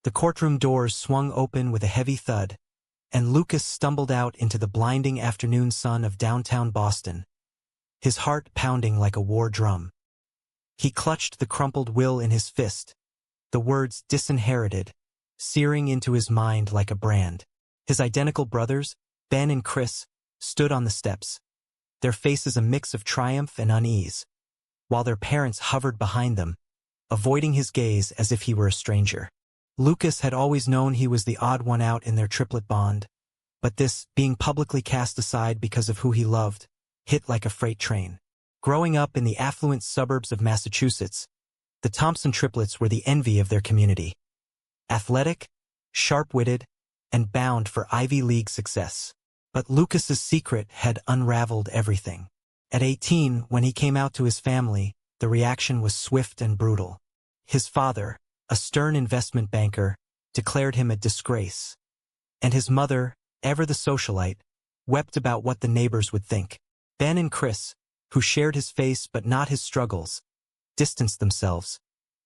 The courtroom doors swung open with a heavy thud, and Lucas stumbled out into the blinding afternoon sun of downtown Boston, his heart pounding like a war drum. He clutched the crumpled will in his fist, the words disinherited, searing into his mind like a brand. His identical brothers, Ben and Chris, stood on the steps, their faces a mix of triumph and unease, while their parents hovered behind them, avoiding his gaze as if he were a stranger. Lucas had always known he was the odd one out in their triplet bond, but this, being publicly cast aside because of who he loved, hit like a freight train. Growing up in the affluent suburbs of Massachusetts, the Thompson triplets were the envy of their community. Athletic, sharp-witted, and bound for Ivy League success. But Lucas's secret had unraveled everything. At 18, when he came out to his family, the reaction was swift and brutal. His father, a stern investment banker, declared him a disgrace. And his mother, ever the socialite, wept about what the neighbors would think. Ben and Chris, who shared his face but not his struggles, distanced themselves,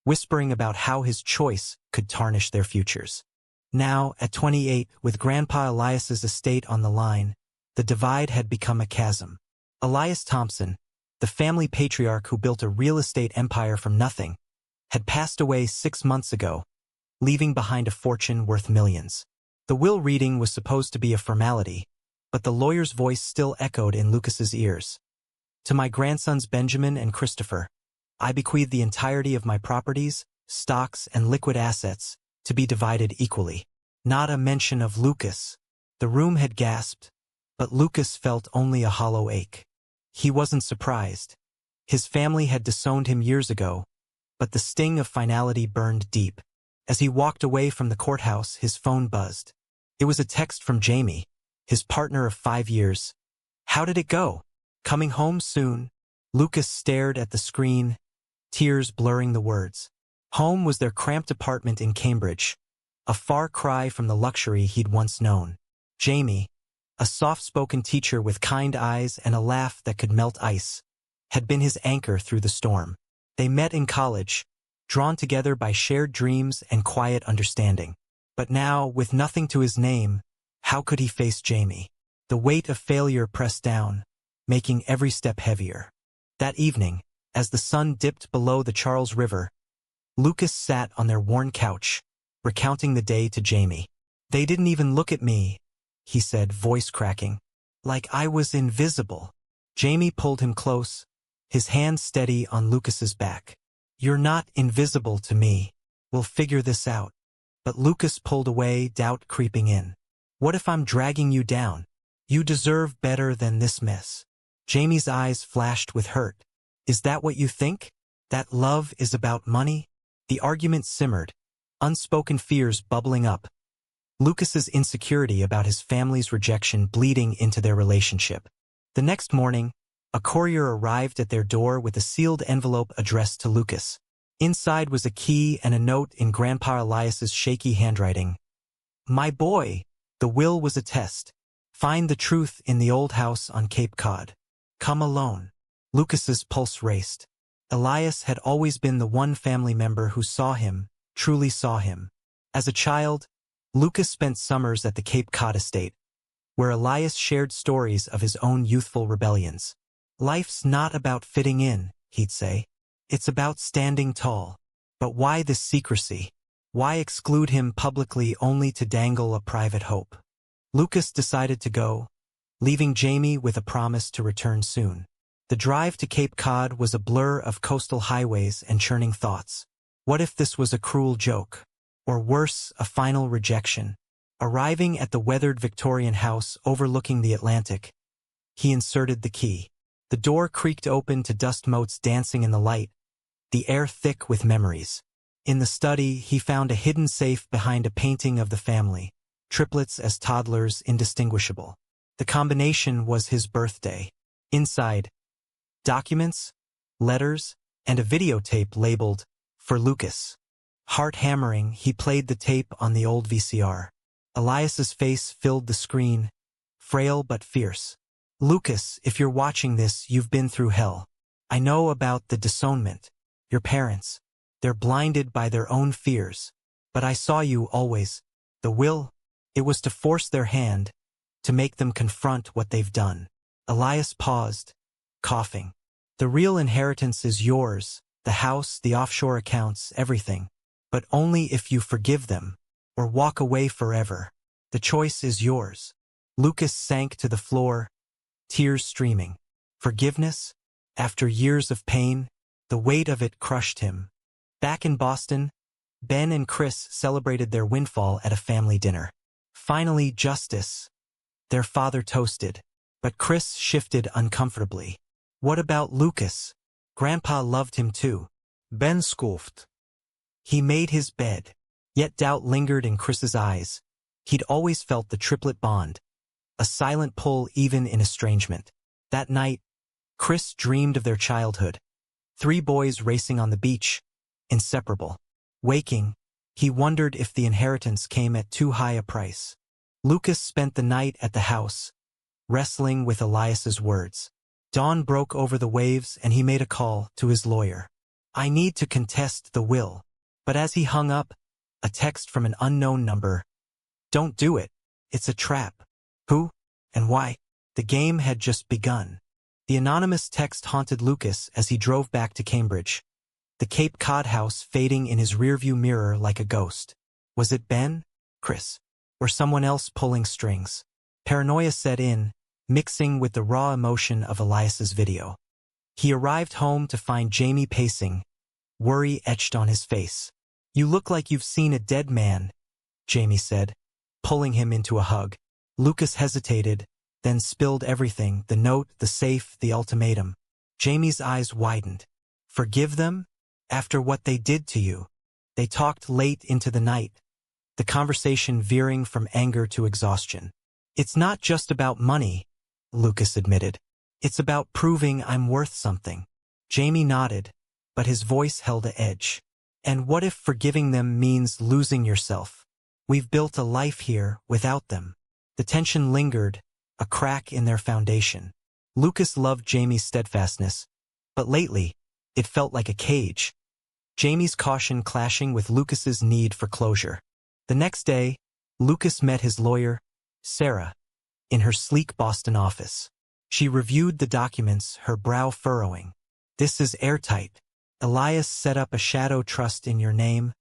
whispering about how his choice could tarnish their futures. Now, at 28, with Grandpa Elias's estate on the line, the divide had become a chasm. Elias Thompson, the family patriarch who built a real estate empire from nothing, had passed away 6 months ago, leaving behind a fortune worth millions. The will reading was supposed to be a formality, but the lawyer's voice still echoed in Lucas's ears. To my grandsons Benjamin and Christopher, I bequeath the entirety of my properties, stocks, and liquid assets to be divided equally. Not a mention of Lucas. The room had gasped, but Lucas felt only a hollow ache. He wasn't surprised. His family had disowned him years ago, but the sting of finality burned deep. As he walked away from the courthouse, his phone buzzed. It was a text from Jamie, his partner of 5 years. How did it go? Coming home soon? Lucas stared at the screen, tears blurring the words. Home was their cramped apartment in Cambridge, a far cry from the luxury he'd once known. Jamie, a soft-spoken teacher with kind eyes and a laugh that could melt ice, had been his anchor through the storm. They met in college, drawn together by shared dreams and quiet understanding. But now, with nothing to his name, how could he face Jamie? The weight of failure pressed down, making every step heavier. That evening, as the sun dipped below the Charles River, Lucas sat on their worn couch, recounting the day to Jamie. They didn't even look at me, he said, voice cracking. Like I was invisible. Jamie pulled him close, his hand steady on Lucas's back. You're not invisible to me. We'll figure this out. But Lucas pulled away, doubt creeping in. What if I'm dragging you down? You deserve better than this mess. Jamie's eyes flashed with hurt. Is that what you think? That love is about money? The argument simmered, unspoken fears bubbling up. Lucas's insecurity about his family's rejection bleeding into their relationship. The next morning, a courier arrived at their door with a sealed envelope addressed to Lucas. Inside was a key and a note in Grandpa Elias's shaky handwriting. My boy, the will was a test. Find the truth in the old house on Cape Cod. Come alone. Lucas's pulse raced. Elias had always been the one family member who saw him, truly saw him. As a child, Lucas spent summers at the Cape Cod estate, where Elias shared stories of his own youthful rebellions. Life's not about fitting in, he'd say. It's about standing tall. But why this secrecy? Why exclude him publicly only to dangle a private hope? Lucas decided to go, leaving Jamie with a promise to return soon. The drive to Cape Cod was a blur of coastal highways and churning thoughts. What if this was a cruel joke? Or worse, a final rejection? Arriving at the weathered Victorian house overlooking the Atlantic, he inserted the key. The door creaked open to dust motes dancing in the light, the air thick with memories. In the study, he found a hidden safe behind a painting of the family, triplets as toddlers indistinguishable. The combination was his birthday. Inside, documents, letters, and a videotape labeled, For Lucas. Heart hammering, he played the tape on the old VCR. Elias's face filled the screen, frail but fierce. Lucas, if you're watching this, you've been through hell. I know about the disownment. Your parents. They're blinded by their own fears. But I saw you always. The will, it was to force their hand, to make them confront what they've done. Elias paused, coughing. The real inheritance is yours, the house, the offshore accounts, everything. But only if you forgive them, or walk away forever. The choice is yours. Lucas sank to the floor, tears streaming. Forgiveness? After years of pain, the weight of it crushed him. Back in Boston, Ben and Chris celebrated their windfall at a family dinner. Finally, justice. Their father toasted. But Chris shifted uncomfortably. What about Lucas? Grandpa loved him too. Ben scoffed. He made his bed. Yet doubt lingered in Chris's eyes. He'd always felt the triplet bond. A silent pull even in estrangement. That night, Chris dreamed of their childhood. 3 boys racing on the beach, inseparable. Waking, he wondered if the inheritance came at too high a price. Lucas spent the night at the house, wrestling with Elias's words. Dawn broke over the waves and he made a call to his lawyer. I need to contest the will. But as he hung up, a text from an unknown number. Don't do it. It's a trap. Who? And why? The game had just begun. The anonymous text haunted Lucas as he drove back to Cambridge. The Cape Cod house fading in his rearview mirror like a ghost. Was it Ben? Chris? Or someone else pulling strings? Paranoia set in, mixing with the raw emotion of Elias's video. He arrived home to find Jamie pacing, worry etched on his face. You look like you've seen a dead man, Jamie said, pulling him into a hug. Lucas hesitated, then spilled everything, the note, the safe, the ultimatum. Jamie's eyes widened. Forgive them? After what they did to you? They talked late into the night, the conversation veering from anger to exhaustion. It's not just about money, Lucas admitted. It's about proving I'm worth something. Jamie nodded, but his voice held an edge. And what if forgiving them means losing yourself? We've built a life here without them. The tension lingered, a crack in their foundation. Lucas loved Jamie's steadfastness, but lately, it felt like a cage. Jamie's caution clashing with Lucas's need for closure. The next day, Lucas met his lawyer, Sarah, in her sleek Boston office. She reviewed the documents, her brow furrowing. This is airtight. Elias set up a shadow trust in your name,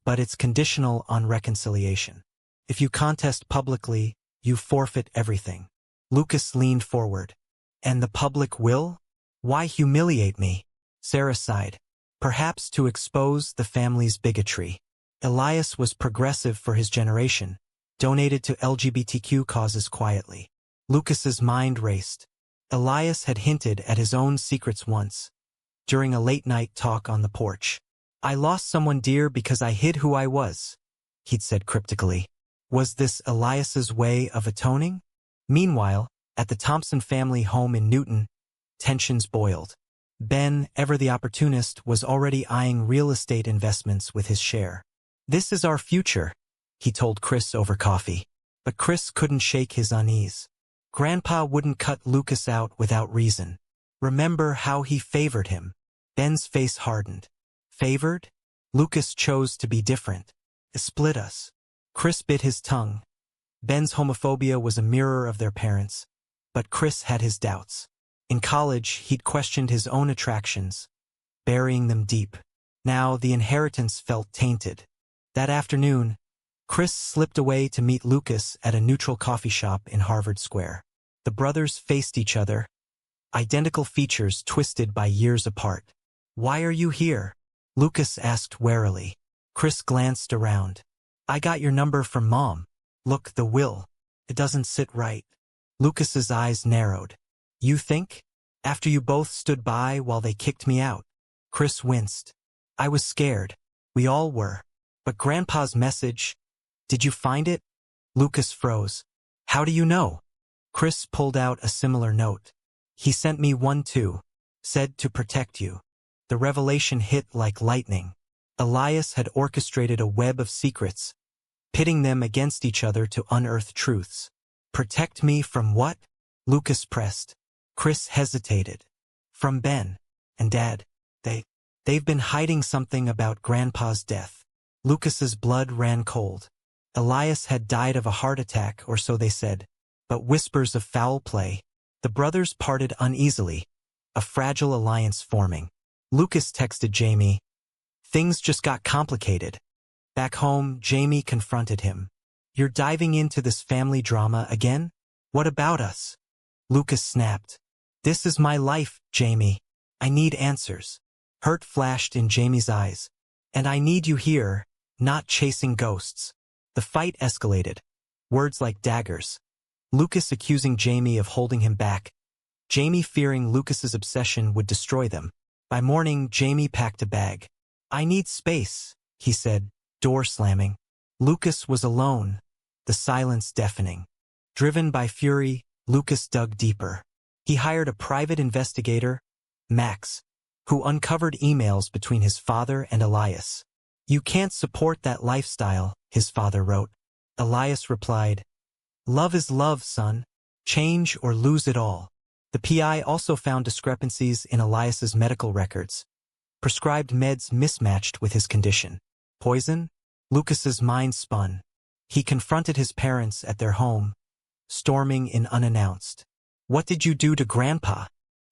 but it's conditional on reconciliation. If you contest publicly, you forfeit everything. Lucas leaned forward. And the public will? Why humiliate me? Sarah sighed. Perhaps to expose the family's bigotry. Elias was progressive for his generation, donated to LGBTQ causes quietly. Lucas's mind raced. Elias had hinted at his own secrets once, during a late-night talk on the porch. I lost someone dear because I hid who I was, he'd said cryptically. Was this Elias's way of atoning? Meanwhile, at the Thompson family home in Newton, tensions boiled. Ben, ever the opportunist, was already eyeing real estate investments with his share. This is our future, he told Chris over coffee. But Chris couldn't shake his unease. Grandpa wouldn't cut Lucas out without reason. Remember how he favored him. Ben's face hardened. Favored? Lucas chose to be different. It split us. Chris bit his tongue. Ben's homophobia was a mirror of their parents, but Chris had his doubts. In college, he'd questioned his own attractions, burying them deep. Now the inheritance felt tainted. That afternoon, Chris slipped away to meet Lucas at a neutral coffee shop in Harvard Square. The brothers faced each other, identical features twisted by years apart. Why are you here? Lucas asked warily. Chris glanced around. I got your number from Mom. Look, the will. It doesn't sit right. Lucas's eyes narrowed. You think? After you both stood by while they kicked me out. Chris winced. I was scared. We all were. But Grandpa's message, did you find it? Lucas froze. How do you know? Chris pulled out a similar note. He sent me one too. Said to protect you. The revelation hit like lightning. Elias had orchestrated a web of secrets, pitting them against each other to unearth truths. Protect me from what? Lucas pressed. Chris hesitated. From Ben and Dad. They've been hiding something about Grandpa's death. Lucas's blood ran cold. Elias had died of a heart attack, or so they said. But whispers of foul play. The brothers parted uneasily, a fragile alliance forming. Lucas texted Jamie. Things just got complicated. Back home, Jamie confronted him. You're diving into this family drama again? What about us? Lucas snapped. This is my life, Jamie. I need answers. Hurt flashed in Jamie's eyes. And I need you here, not chasing ghosts. The fight escalated. Words like daggers. Lucas accusing Jamie of holding him back. Jamie fearing Lucas's obsession would destroy them. By morning, Jamie packed a bag. I need space, he said, door slamming. Lucas was alone, the silence deafening. Driven by fury, Lucas dug deeper. He hired a private investigator, Max, who uncovered emails between his father and Elias. You can't support that lifestyle, his father wrote. Elias replied, Love is love, son. Change or lose it all. The PI also found discrepancies in Elias's medical records. Prescribed meds mismatched with his condition. Poison? Lucas's mind spun. He confronted his parents at their home, storming in unannounced. What did you do to Grandpa?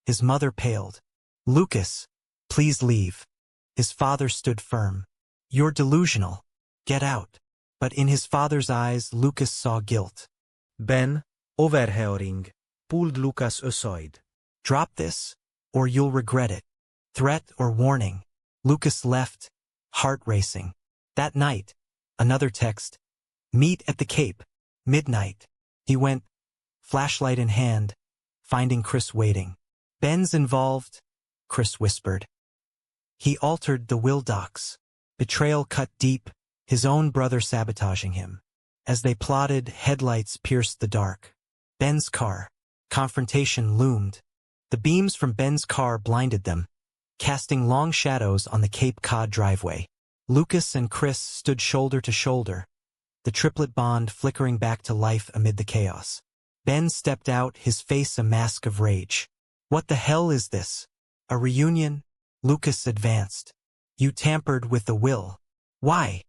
His mother paled. Lucas, please leave. His father stood firm. You're delusional. Get out. But in his father's eyes, Lucas saw guilt. Ben, overhearing, pulled Lucas aside. Drop this, or you'll regret it. Threat or warning. Lucas left, heart racing. That night, another text. Meet at the Cape, midnight. He went, flashlight in hand, finding Chris waiting. Ben's involved, Chris whispered. He altered the will docs. Betrayal cut deep, his own brother sabotaging him. As they plotted, headlights pierced the dark. Ben's car. Confrontation loomed. The beams from Ben's car blinded them, casting long shadows on the Cape Cod driveway. Lucas and Chris stood shoulder to shoulder, the triplet bond flickering back to life amid the chaos. Ben stepped out, his face a mask of rage. What the hell is this? A reunion? Lucas advanced. You tampered with the will. Why?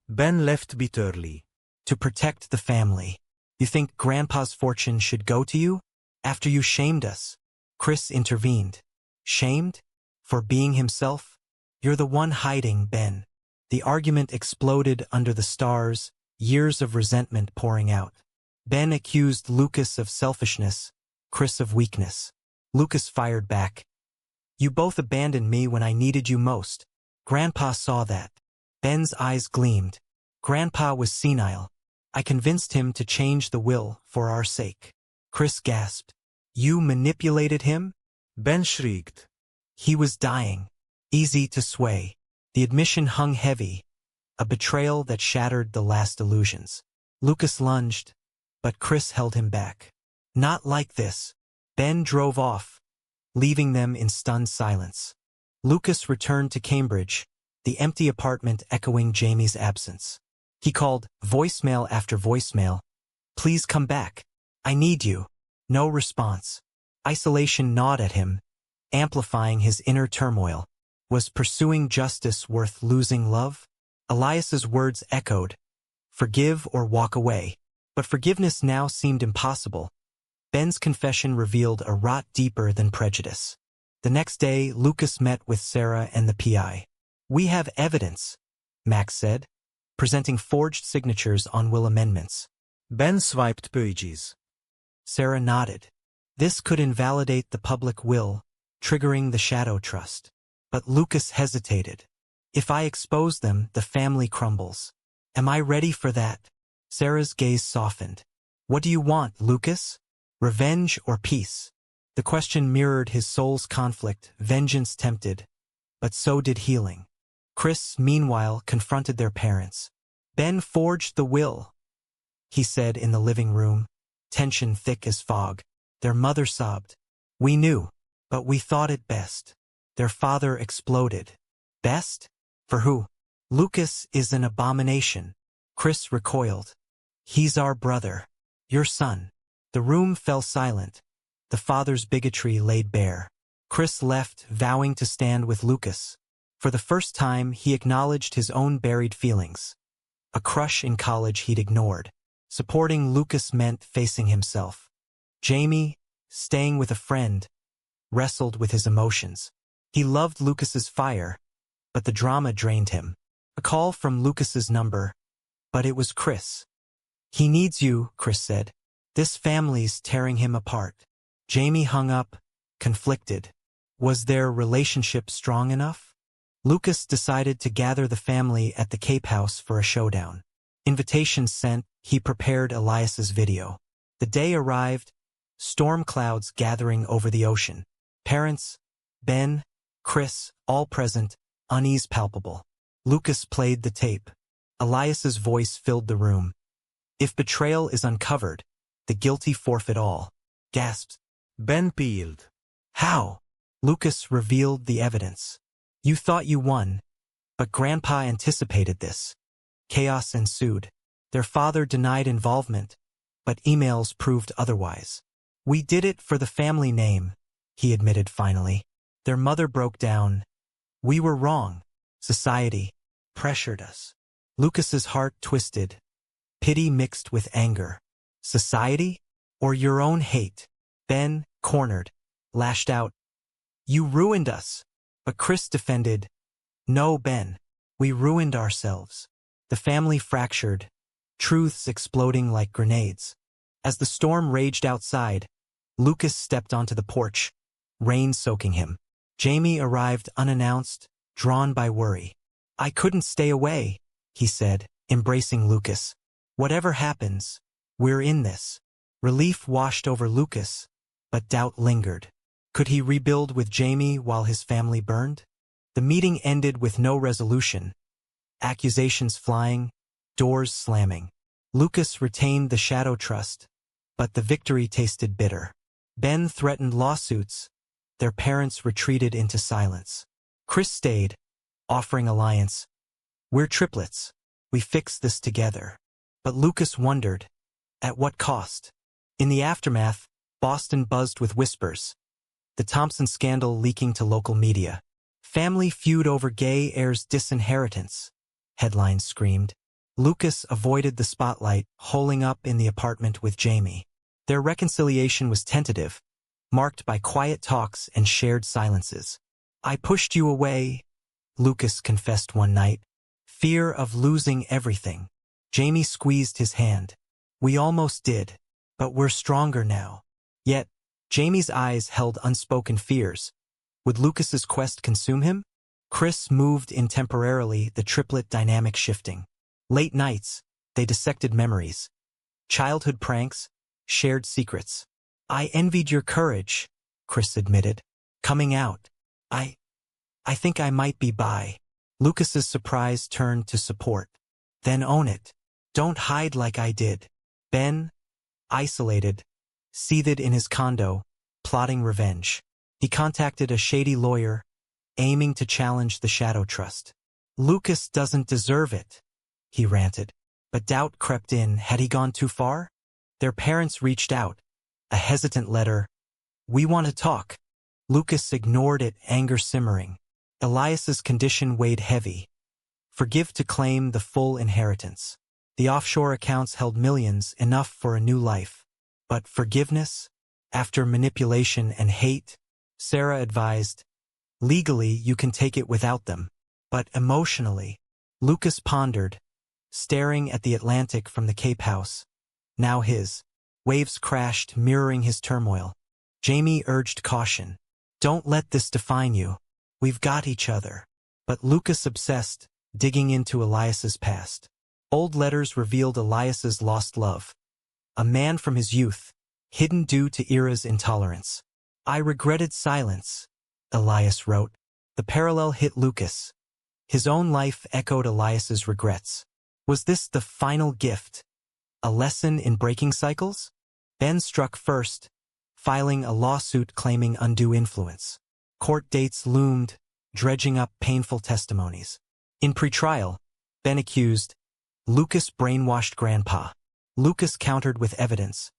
Ben left bitterly. To protect the family. You think Grandpa's fortune should go to you? After you shamed us. Chris intervened. Shamed? For being himself? You're the one hiding, Ben. The argument exploded under the stars, years of resentment pouring out. Ben accused Lucas of selfishness, Chris of weakness. Lucas fired back. You both abandoned me when I needed you most. Grandpa saw that. Ben's eyes gleamed. Grandpa was senile. I convinced him to change the will for our sake. Chris gasped. You manipulated him? Ben shrieked. He was dying. Easy to sway. The admission hung heavy. A betrayal that shattered the last illusions. Lucas lunged, but Chris held him back. Not like this. Ben drove off, leaving them in stunned silence. Lucas returned to Cambridge, the empty apartment echoing Jamie's absence. He called, voicemail after voicemail. Please come back. I need you. No response. Isolation gnawed at him, amplifying his inner turmoil. Was pursuing justice worth losing love? Elias's words echoed. Forgive or walk away. But forgiveness now seemed impossible. Ben's confession revealed a rot deeper than prejudice. The next day, Lucas met with Sarah and the PI. We have evidence, Max said, presenting forged signatures on will amendments. Ben swiped pages. Sarah nodded. This could invalidate the public will, triggering the shadow trust. But Lucas hesitated. If I expose them, the family crumbles. Am I ready for that? Sarah's gaze softened. What do you want, Lucas? Revenge or peace? The question mirrored his soul's conflict, vengeance tempted, but so did healing. Chris, meanwhile, confronted their parents. Ben forged the will, he said in the living room, tension thick as fog. Their mother sobbed. We knew, but we thought it best. Their father exploded. Best? For who? Lucas is an abomination. Chris recoiled. He's our brother. Your son. The room fell silent. The father's bigotry laid bare. Chris left, vowing to stand with Lucas. For the first time, he acknowledged his own buried feelings. A crush in college he'd ignored. Supporting Lucas meant facing himself. Jamie, staying with a friend, wrestled with his emotions. He loved Lucas's fire, but the drama drained him. A call from Lucas's number, but it was Chris. "He needs you," Chris said. "This family's tearing him apart." Jamie hung up, conflicted. Was their relationship strong enough? Lucas decided to gather the family at the Cape House for a showdown. Invitations sent, he prepared Elias's video. The day arrived, storm clouds gathering over the ocean. Parents, Ben, Chris, all present, unease palpable. Lucas played the tape. Elias's voice filled the room. "If betrayal is uncovered, the guilty forfeit all." Gasped. Ben peeled. "How?" Lucas revealed the evidence. "You thought you won, but Grandpa anticipated this." Chaos ensued. Their father denied involvement, but emails proved otherwise. "We did it for the family name," he admitted finally. Their mother broke down. "We were wrong. Society pressured us." Lucas's heart twisted. Pity mixed with anger. Society? Or your own hate? Ben, cornered, lashed out. "You ruined us." But Chris defended. "No, Ben. We ruined ourselves." The family fractured, truths exploding like grenades. As the storm raged outside, Lucas stepped onto the porch, rain soaking him. Jamie arrived unannounced, drawn by worry. "I couldn't stay away," he said, embracing Lucas. "Whatever happens, we're in this." Relief washed over Lucas, but doubt lingered. Could he rebuild with Jamie while his family burned? The meeting ended with no resolution. Accusations flying, doors slamming. Lucas retained the shadow trust, but the victory tasted bitter. Ben threatened lawsuits. Their parents retreated into silence. Chris stayed, offering alliance. "We're triplets. We fix this together." But Lucas wondered, at what cost? In the aftermath, Boston buzzed with whispers. The Thompson scandal leaking to local media. "Family feud over gay heir's disinheritance," headlines screamed. Lucas avoided the spotlight, holing up in the apartment with Jamie. Their reconciliation was tentative, marked by quiet talks and shared silences. "I pushed you away," Lucas confessed one night. "Fear of losing everything." Jamie squeezed his hand. "We almost did, but we're stronger now." Yet, Jamie's eyes held unspoken fears. Would Lucas's quest consume him? Chris moved in temporarily, the triplet dynamic shifting. Late nights, they dissected memories. Childhood pranks, shared secrets. "I envied your courage," Chris admitted. "Coming out. I think I might be bi." Lucas's surprise turned to support. "Then own it. Don't hide like I did." Ben, isolated, seethed in his condo, plotting revenge. He contacted a shady lawyer, aiming to challenge the shadow trust. "Lucas doesn't deserve it," he ranted. But doubt crept in. Had he gone too far? Their parents reached out. A hesitant letter. "We want to talk." Lucas ignored it, anger simmering. Elias's condition weighed heavy. Forgive to claim the full inheritance. The offshore accounts held millions, enough for a new life. But forgiveness? After manipulation and hate? Sarah advised, "Legally, you can take it without them. But emotionally?" Lucas pondered, staring at the Atlantic from the Cape House. Now his. Waves crashed, mirroring his turmoil. Jamie urged caution. "Don't let this define you. We've got each other." But Lucas obsessed, digging into Elias's past. Old letters revealed Elias's lost love. A man from his youth, hidden due to Ira's intolerance. "I regretted silence," Elias wrote. The parallel hit Lucas. His own life echoed Elias's regrets. Was this the final gift? A lesson in breaking cycles? Ben struck first, filing a lawsuit claiming undue influence. Court dates loomed, dredging up painful testimonies. In pretrial, Ben accused, Lucas brainwashed Grandpa. Lucas countered with evidence,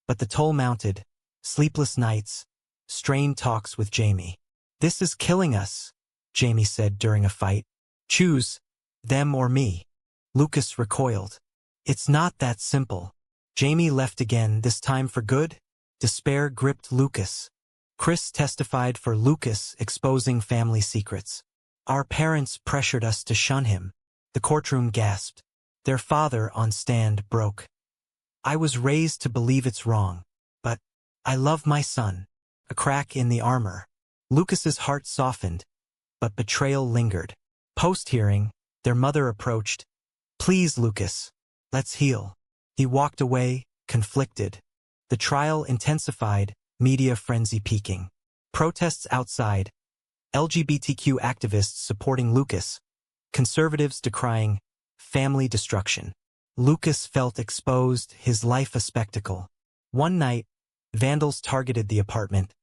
but the toll mounted, sleepless nights, strained talks with Jamie. "This is killing us," Jamie said during a fight. Choose, them or me. Lucas recoiled. It's not that simple. Jamie left again, this time for good? Despair gripped Lucas. Chris testified for Lucas, exposing family secrets. Our parents pressured us to shun him. The courtroom gasped. Their father on stand broke. I was raised to believe it's wrong, but I love my son. A crack in the armor. Lucas's heart softened, but betrayal lingered. Post-hearing, their mother approached. Please, Lucas, let's heal. He walked away, conflicted. The trial intensified, media frenzy peaking. Protests outside. LGBTQ activists supporting Lucas. Conservatives decrying family destruction. Lucas felt exposed, his life a spectacle. One night, vandals targeted the apartment.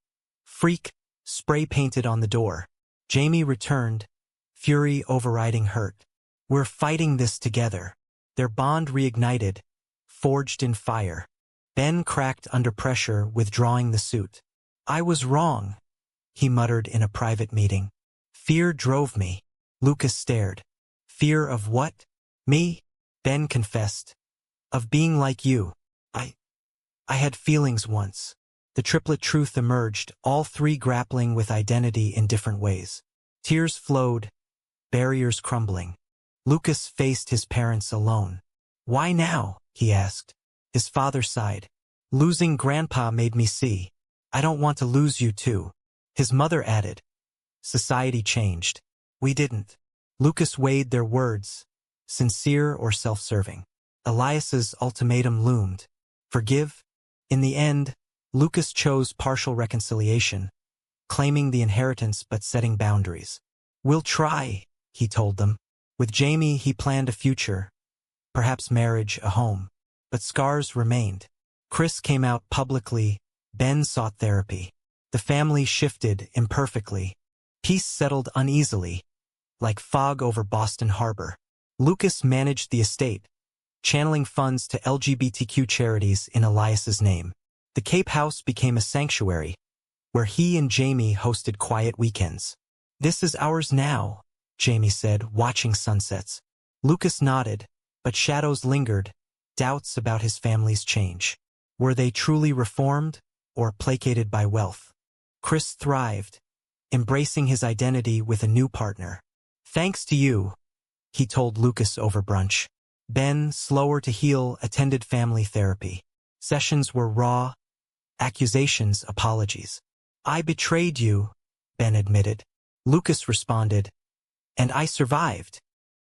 Freak, spray-painted on the door. Jamie returned, fury overriding hurt. We're fighting this together. Their bond reignited, forged in fire. Ben cracked under pressure, withdrawing the suit. I was wrong, he muttered in a private meeting. Fear drove me. Lucas stared. Fear of what? Me? Ben confessed. Of being like you. I had feelings once. The triplet truth emerged, all three grappling with identity in different ways. Tears flowed, barriers crumbling. Lucas faced his parents alone. Why now? He asked. His father sighed. Losing Grandpa made me see. I don't want to lose you too. His mother added. Society changed. We didn't. Lucas weighed their words, sincere or self-serving. Elias's ultimatum loomed. Forgive? In the end, Lucas chose partial reconciliation, claiming the inheritance but setting boundaries. We'll try, he told them. With Jamie, he planned a future, perhaps marriage, a home. But scars remained. Chris came out publicly. Ben sought therapy. The family shifted imperfectly. Peace settled uneasily, like fog over Boston Harbor. Lucas managed the estate, channeling funds to LGBTQ charities in Elias's name. The Cape House became a sanctuary, where he and Jamie hosted quiet weekends. This is ours now, Jamie said, watching sunsets. Lucas nodded, but shadows lingered, doubts about his family's change. Were they truly reformed, or placated by wealth? Chris thrived, embracing his identity with a new partner. Thanks to you, he told Lucas over brunch. Ben, slower to heal, attended family therapy. Sessions were raw, accusations, apologies. I betrayed you, Ben admitted. Lucas responded, and I survived.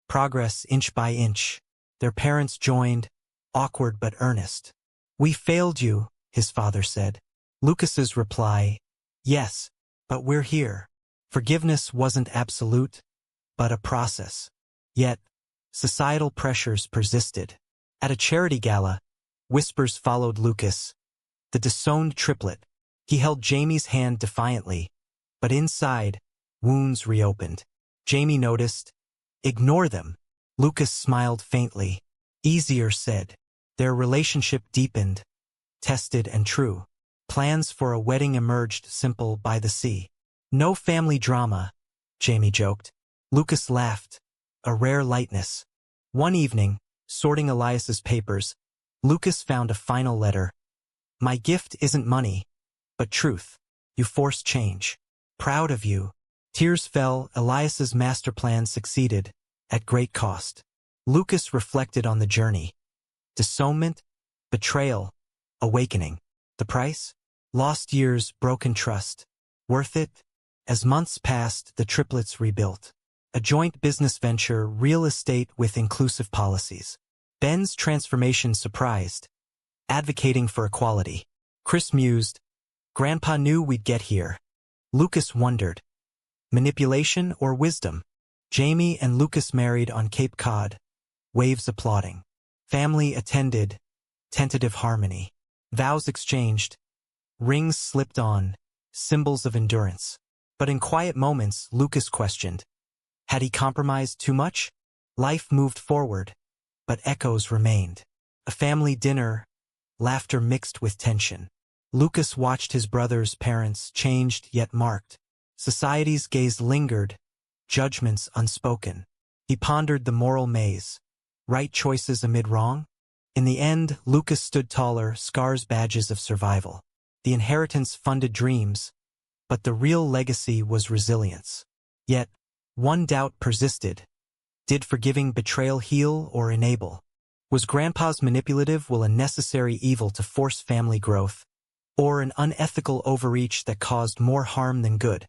Progress inch by inch. Their parents joined, awkward but earnest. We failed you, his father said. Lucas's reply, yes, but we're here. Forgiveness wasn't absolute, but a process. Yet, societal pressures persisted. At a charity gala, whispers followed Lucas. The disowned triplet. He held Jamie's hand defiantly, but inside, wounds reopened. Jamie noticed. Ignore them. Lucas smiled faintly. Easier said. Their relationship deepened, tested and true. Plans for a wedding emerged, simple, by the sea. No family drama, Jamie joked. Lucas laughed, a rare lightness. One evening, sorting Elias's papers, Lucas found a final letter. My gift isn't money, but truth. You forced change. Proud of you. Tears fell. Elias's master plan succeeded, at great cost. Lucas reflected on the journey. Disownment, betrayal, awakening. The price? Lost years, broken trust. Worth it? As months passed, the triplets rebuilt. A joint business venture, real estate with inclusive policies. Ben's transformation surprised, advocating for equality. Chris mused, Grandpa knew we'd get here. Lucas wondered, manipulation or wisdom? Jamie and Lucas married on Cape Cod, waves applauding. Family attended, tentative harmony. Vows exchanged, rings slipped on, symbols of endurance. But in quiet moments, Lucas questioned, had he compromised too much? Life moved forward, but echoes remained. A family dinner, laughter mixed with tension. Lucas watched his brother's parents, changed yet marked. Society's gaze lingered, judgments unspoken. He pondered the moral maze. Right choices amid wrong? In the end, Lucas stood taller, scars badges of survival. The inheritance funded dreams, but the real legacy was resilience. Yet, one doubt persisted. Did forgiving betrayal heal or enable? Was Grandpa's manipulative will a necessary evil to force family growth, or an unethical overreach that caused more harm than good?